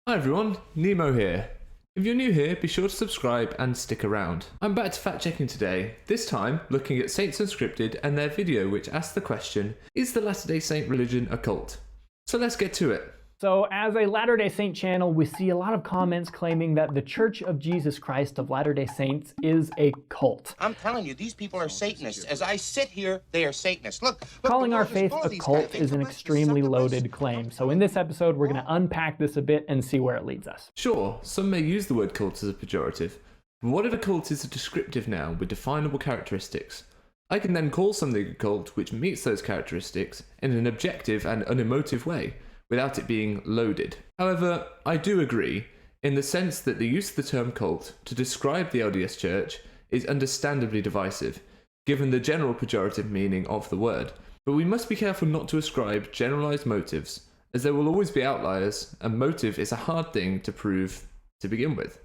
Hi everyone, Nemo here. If you're new here, be sure to subscribe and stick around. I'm back to fact checking today, this time looking at Saints Unscripted and their video which asks the question, is the Latter-day Saint religion a cult? So let's get to it. So as a Latter-day Saint channel, we see a lot of comments claiming that the Church of Jesus Christ of Latter-day Saints is a cult. I'm telling you, these people are Satanists. As I sit here, they are Satanists. Look, Calling our faith a cult is an extremely loaded claim. So in this episode, we're going to unpack this a bit and see where it leads us. Sure, some may use the word cult as a pejorative, but what if a cult is a descriptive noun with definable characteristics? I can then call something a cult which meets those characteristics in an objective and unemotive way, without it being loaded. However, I do agree, in the sense that the use of the term cult to describe the LDS Church is understandably divisive, given the general pejorative meaning of the word. But we must be careful not to ascribe generalized motives, as there will always be outliers, and motive is a hard thing to prove to begin with.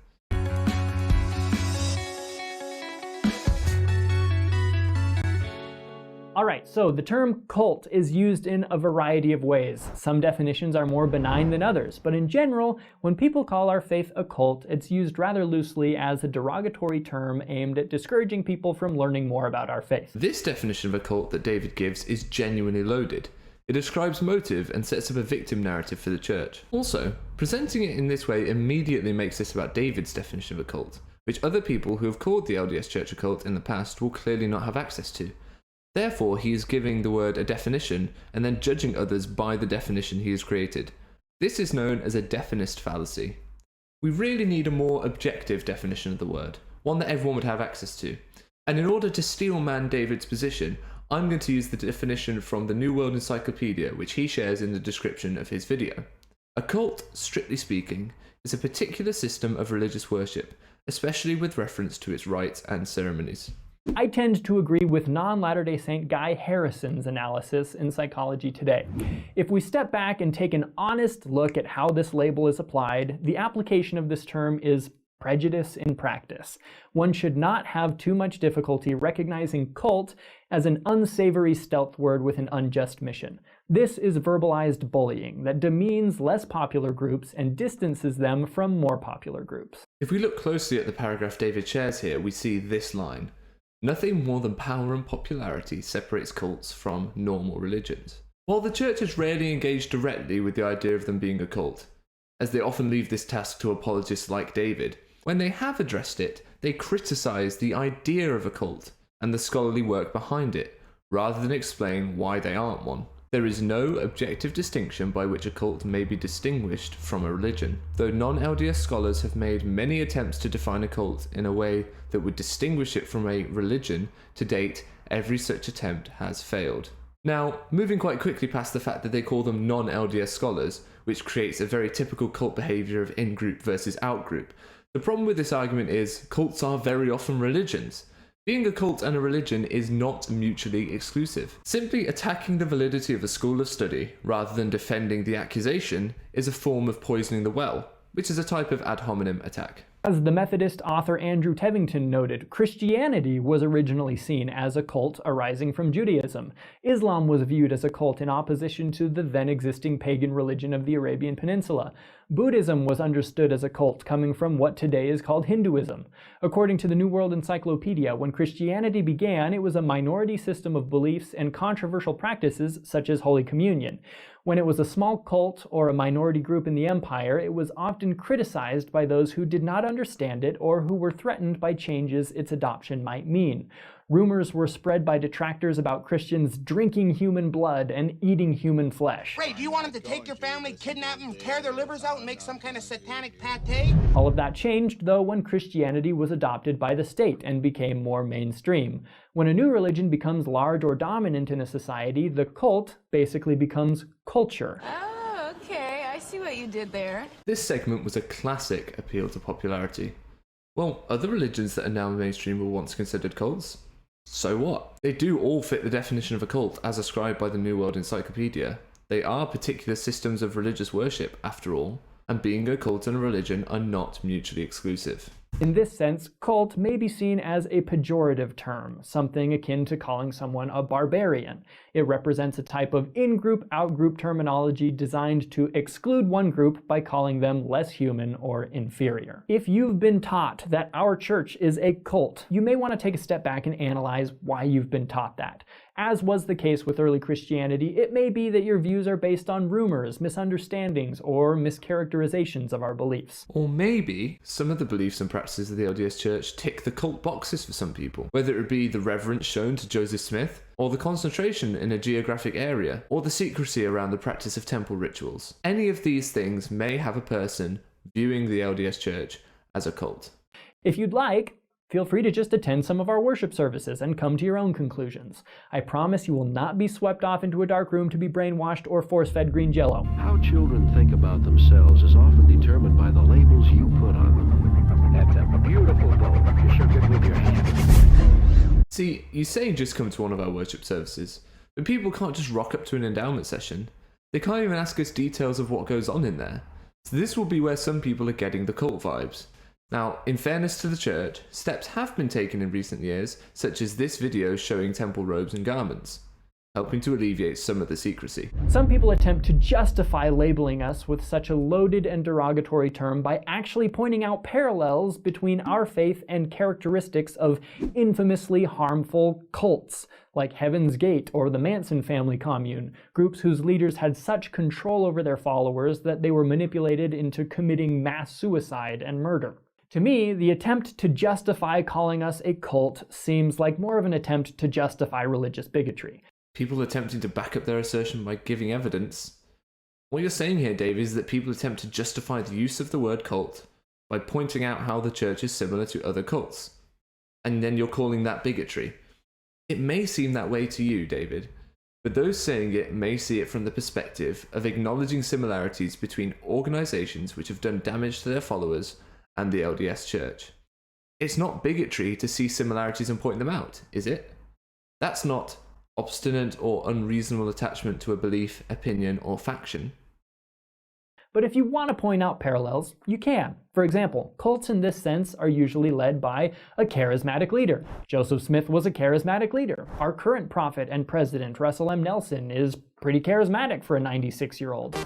Alright, so the term cult is used in a variety of ways. Some definitions are more benign than others, but in general, when people call our faith a cult, it's used rather loosely as a derogatory term aimed at discouraging people from learning more about our faith. This definition of a cult that David gives is genuinely loaded. It describes motive and sets up a victim narrative for the church. Also, presenting it in this way immediately makes this about David's definition of a cult, which other people who have called the LDS Church a cult in the past will clearly not have access to. Therefore, he is giving the word a definition and then judging others by the definition he has created. This is known as a definist fallacy. We really need a more objective definition of the word, one that everyone would have access to. And in order to steelman David's position, I'm going to use the definition from the New World Encyclopedia, which he shares in the description of his video. A cult, strictly speaking, is a particular system of religious worship, especially with reference to its rites and ceremonies. I tend to agree with non-Latter-day Saint Guy Harrison's analysis in Psychology Today. If we step back and take an honest look at how this label is applied, the application of this term is prejudice in practice. One should not have too much difficulty recognizing cult as an unsavory stealth word with an unjust mission. This is verbalized bullying that demeans less popular groups and distances them from more popular groups. If we look closely at the paragraph David shares here, we see this line. Nothing more than power and popularity separates cults from normal religions. While the church has rarely engaged directly with the idea of them being a cult, as they often leave this task to apologists like David, when they have addressed it, they criticize the idea of a cult and the scholarly work behind it, rather than explain why they aren't one. There is no objective distinction by which a cult may be distinguished from a religion, though non-LDS scholars have made many attempts to define a cult in a way that would distinguish it from a religion. To date, every such attempt has failed. Now, moving quite quickly past the fact that they call them non-LDS scholars, which creates a very typical cult behavior of in-group versus out-group, the problem with this argument is cults are very often religions. Being a cult and a religion is not mutually exclusive. Simply attacking the validity of a school of study, rather than defending the accusation, is a form of poisoning the well, which is a type of ad hominem attack. As the Methodist author Andrew Tevington noted, Christianity was originally seen as a cult arising from Judaism. Islam was viewed as a cult in opposition to the then existing pagan religion of the Arabian Peninsula. Buddhism was understood as a cult coming from what today is called Hinduism. According to the New World Encyclopedia, when Christianity began, it was a minority system of beliefs and controversial practices such as Holy Communion. When it was a small cult or a minority group in the empire, it was often criticized by those who did not understand it or who were threatened by changes its adoption might mean. Rumors were spread by detractors about Christians drinking human blood and eating human flesh. Ray, do you want them to take your family, kidnap them, tear their livers out, and make some kind of satanic pate? All of that changed, though, when Christianity was adopted by the state and became more mainstream. When a new religion becomes large or dominant in a society, the cult basically becomes culture. Oh, okay. I see what you did there. This segment was a classic appeal to popularity. Well, other religions that are now mainstream were once considered cults. So what? They do all fit the definition of a cult as ascribed by the New World Encyclopedia. They are particular systems of religious worship, after all, and being a cult and a religion are not mutually exclusive. In this sense, cult may be seen as a pejorative term, something akin to calling someone a barbarian. It represents a type of in-group, out-group terminology designed to exclude one group by calling them less human or inferior. If you've been taught that our church is a cult, you may want to take a step back and analyze why you've been taught that. As was the case with early Christianity, it may be that your views are based on rumors, misunderstandings, or mischaracterizations of our beliefs. Or maybe some of the beliefs and practices of the LDS Church tick the cult boxes for some people, whether it be the reverence shown to Joseph Smith, or the concentration in a geographic area, or the secrecy around the practice of temple rituals. Any of these things may have a person viewing the LDS Church as a cult. If you'd like, feel free to just attend some of our worship services and come to your own conclusions. I promise you will not be swept off into a dark room to be brainwashed or force-fed green jello. How children think about themselves is often determined by the labels you put on them. That's a beautiful bow. You shook it with your hand. See, you say just come to one of our worship services, but people can't just rock up to an endowment session. They can't even ask us details of what goes on in there. So this will be where some people are getting the cult vibes. Now, in fairness to the church, steps have been taken in recent years, such as this video showing temple robes and garments, helping to alleviate some of the secrecy. Some people attempt to justify labeling us with such a loaded and derogatory term by actually pointing out parallels between our faith and characteristics of infamously harmful cults, like Heaven's Gate or the Manson family commune, groups whose leaders had such control over their followers that they were manipulated into committing mass suicide and murder. To me, the attempt to justify calling us a cult seems like more of an attempt to justify religious bigotry. People attempting to back up their assertion by giving evidence. What you're saying here, Dave, is that people attempt to justify the use of the word cult by pointing out how the church is similar to other cults. And then you're calling that bigotry. It may seem that way to you, David, but those saying it may see it from the perspective of acknowledging similarities between organizations which have done damage to their followers and the LDS Church. It's not bigotry to see similarities and point them out, is it? That's not obstinate or unreasonable attachment to a belief, opinion, or faction. But if you want to point out parallels, you can. For example, cults in this sense are usually led by a charismatic leader. Joseph Smith was a charismatic leader. Our current prophet and president, Russell M. Nelson, is pretty charismatic for a 96-year-old.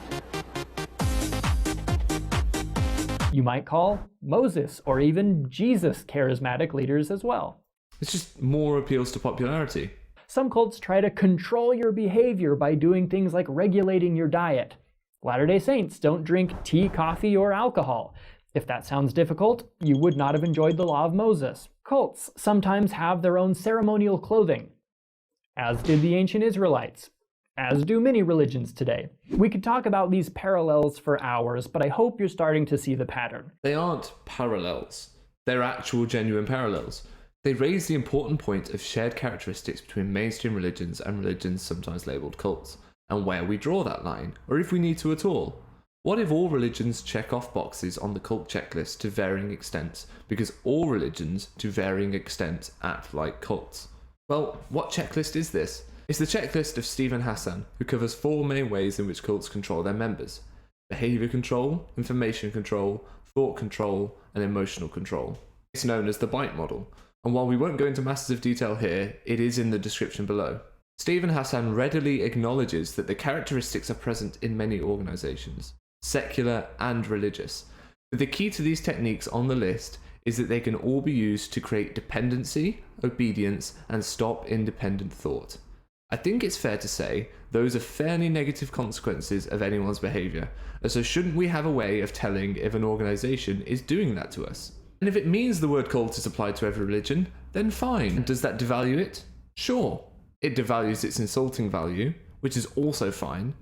You might call Moses or even Jesus charismatic leaders as well. It's just more appeals to popularity. Some cults try to control your behavior by doing things like regulating your diet. Latter-day Saints don't drink tea, coffee, or alcohol. If that sounds difficult, you would not have enjoyed the law of Moses. Cults sometimes have their own ceremonial clothing, as did the ancient Israelites, as do many religions today. We could talk about these parallels for hours, but I hope you're starting to see the pattern. They aren't parallels. They're actual genuine parallels. They raise the important point of shared characteristics between mainstream religions and religions sometimes labelled cults, and where we draw that line, or if we need to at all. What if all religions check off boxes on the cult checklist to varying extents, because all religions, to varying extents, act like cults? Well, what checklist is this? It's the checklist of Stephen Hassan, who covers 4 main ways in which cults control their members: behaviour control, information control, thought control, and emotional control. It's known as the BITE model, and while we won't go into massive detail here, it is in the description below. Stephen Hassan readily acknowledges that the characteristics are present in many organisations, secular and religious, but the key to these techniques on the list is that they can all be used to create dependency, obedience, and stop independent thought. I think it's fair to say those are fairly negative consequences of anyone's behaviour, and so shouldn't we have a way of telling if an organisation is doing that to us? And if it means the word cult is applied to every religion, then fine. Does that devalue it? Sure. It devalues its insulting value, which is also fine.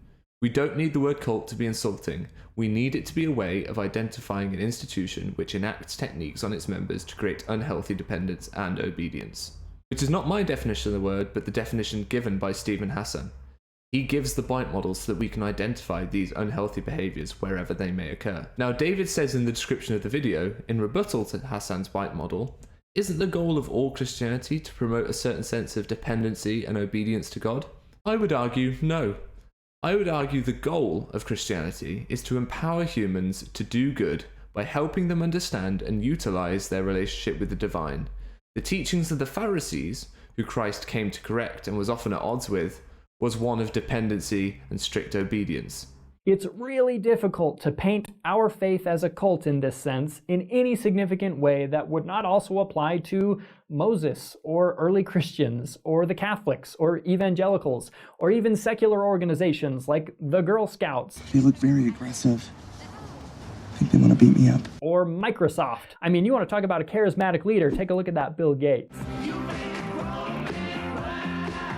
We don't need the word cult to be insulting. We need it to be a way of identifying an institution which enacts techniques on its members to create unhealthy dependence and obedience. Which is not my definition of the word, but the definition given by Stephen Hassan. He gives the BITE model so that we can identify these unhealthy behaviours wherever they may occur. Now, David says in the description of the video, in rebuttal to Hassan's BITE model, isn't the goal of all Christianity to promote a certain sense of dependency and obedience to God? I would argue no. I would argue the goal of Christianity is to empower humans to do good by helping them understand and utilize their relationship with the divine. The teachings of the Pharisees, who Christ came to correct and was often at odds with, was one of dependency and strict obedience. It's really difficult to paint our faith as a cult in this sense in any significant way that would not also apply to Moses or early Christians or the Catholics or evangelicals or even secular organizations like the Girl Scouts. They look very aggressive. I think they want to beat me up. Or Microsoft. I mean, you want to talk about a charismatic leader, take a look at that Bill Gates.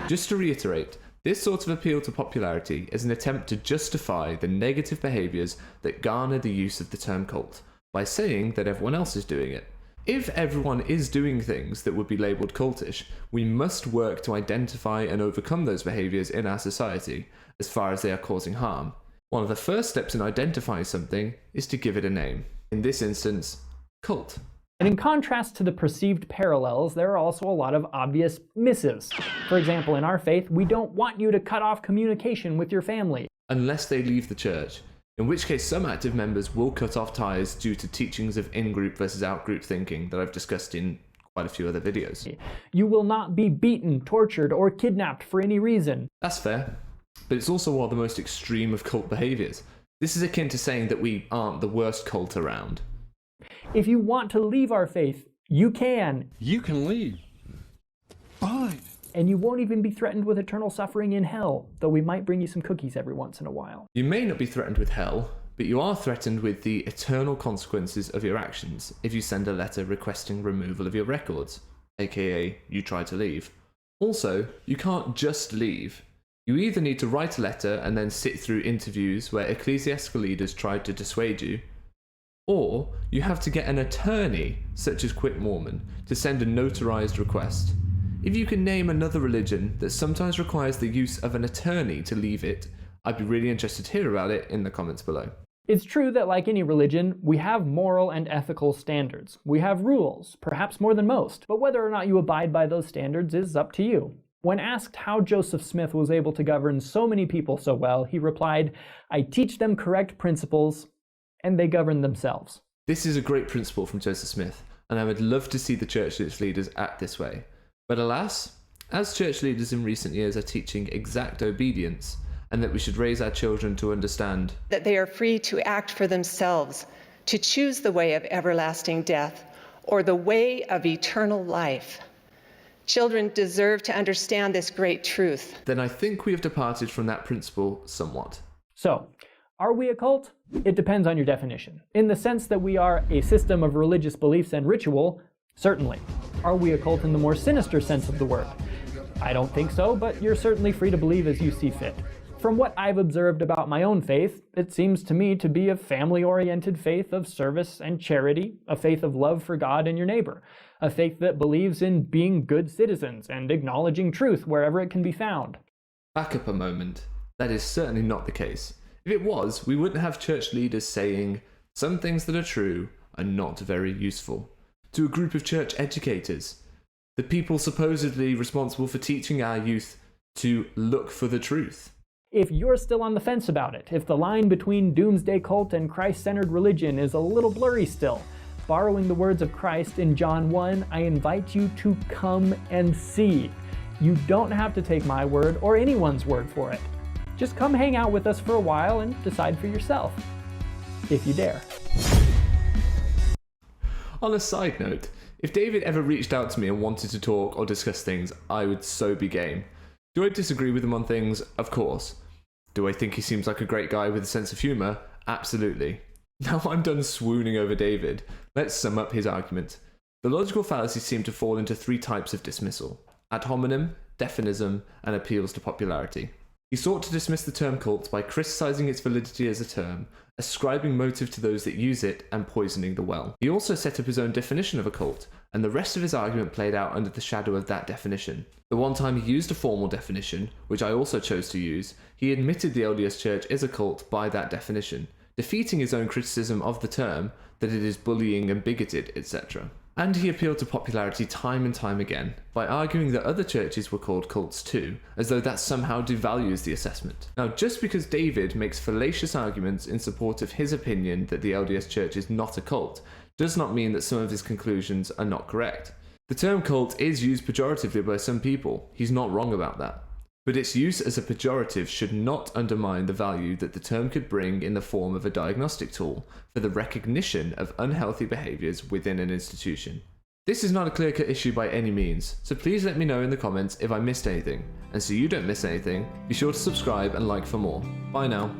Just to reiterate, this sort of appeal to popularity is an attempt to justify the negative behaviours that garner the use of the term cult by saying that everyone else is doing it. If everyone is doing things that would be labelled cultish, we must work to identify and overcome those behaviours in our society as far as they are causing harm. One of the first steps in identifying something is to give it a name. In this instance, cult. And in contrast to the perceived parallels, there are also a lot of obvious misses. For example, in our faith, we don't want you to cut off communication with your family. Unless they leave the church, in which case some active members will cut off ties due to teachings of in-group versus out-group thinking that I've discussed in quite a few other videos. You will not be beaten, tortured, or kidnapped for any reason. That's fair, but it's also one of the most extreme of cult behaviours. This is akin to saying that we aren't the worst cult around. If you want to leave our faith, you can. You can leave. Fine. And you won't even be threatened with eternal suffering in hell, though we might bring you some cookies every once in a while. You may not be threatened with hell, but you are threatened with the eternal consequences of your actions if you send a letter requesting removal of your records, aka you try to leave. Also, you can't just leave. You either need to write a letter and then sit through interviews where ecclesiastical leaders tried to dissuade you, or you have to get an attorney, such as Quit Mormon, to send a notarized request. If you can name another religion that sometimes requires the use of an attorney to leave it, I'd be really interested to hear about it in the comments below. It's true that like any religion, we have moral and ethical standards. We have rules, perhaps more than most, but whether or not you abide by those standards is up to you. When asked how Joseph Smith was able to govern so many people so well, he replied, "I teach them correct principles, and they govern themselves." This is a great principle from Joseph Smith, and I would love to see the church and its leaders act this way. But alas, as church leaders in recent years are teaching exact obedience, and that we should raise our children to understand that they are free to act for themselves, to choose the way of everlasting death or the way of eternal life. Children deserve to understand this great truth. Then I think we have departed from that principle somewhat. So, are we a cult? It depends on your definition. In the sense that we are a system of religious beliefs and ritual, certainly. Are we a cult in the more sinister sense of the word? I don't think so, but you're certainly free to believe as you see fit. From what I've observed about my own faith, it seems to me to be a family-oriented faith of service and charity, a faith of love for God and your neighbor, a faith that believes in being good citizens and acknowledging truth wherever it can be found. Back up a moment. That is certainly not the case. If it was, we wouldn't have church leaders saying, "Some things that are true are not very useful," to a group of church educators, the people supposedly responsible for teaching our youth to look for the truth. If you're still on the fence about it, if the line between doomsday cult and Christ-centered religion is a little blurry still, borrowing the words of Christ in John 1, I invite you to come and see. You don't have to take my word or anyone's word for it. Just come hang out with us for a while and decide for yourself, if you dare. On a side note, if David ever reached out to me and wanted to talk or discuss things, I would so be game. Do I disagree with him on things? Of course. Do I think he seems like a great guy with a sense of humour? Absolutely. Now I'm done swooning over David, let's sum up his argument. The logical fallacies seem to fall into three types of dismissal: ad hominem, definism, and appeals to popularity. He sought to dismiss the term cult by criticising its validity as a term, ascribing motive to those that use it, and poisoning the well. He also set up his own definition of a cult, and the rest of his argument played out under the shadow of that definition. The one time he used a formal definition, which I also chose to use, he admitted the LDS Church is a cult by that definition, defeating his own criticism of the term, that it is bullying and bigoted, etc. And he appealed to popularity time and time again by arguing that other churches were called cults too, as though that somehow devalues the assessment. Now, just because David makes fallacious arguments in support of his opinion that the LDS Church is not a cult, does not mean that some of his conclusions are not correct. The term cult is used pejoratively by some people. He's not wrong about that. But its use as a pejorative should not undermine the value that the term could bring in the form of a diagnostic tool for the recognition of unhealthy behaviours within an institution. This is not a clear-cut issue by any means, so please let me know in the comments if I missed anything, and so you don't miss anything, be sure to subscribe and like for more. Bye now.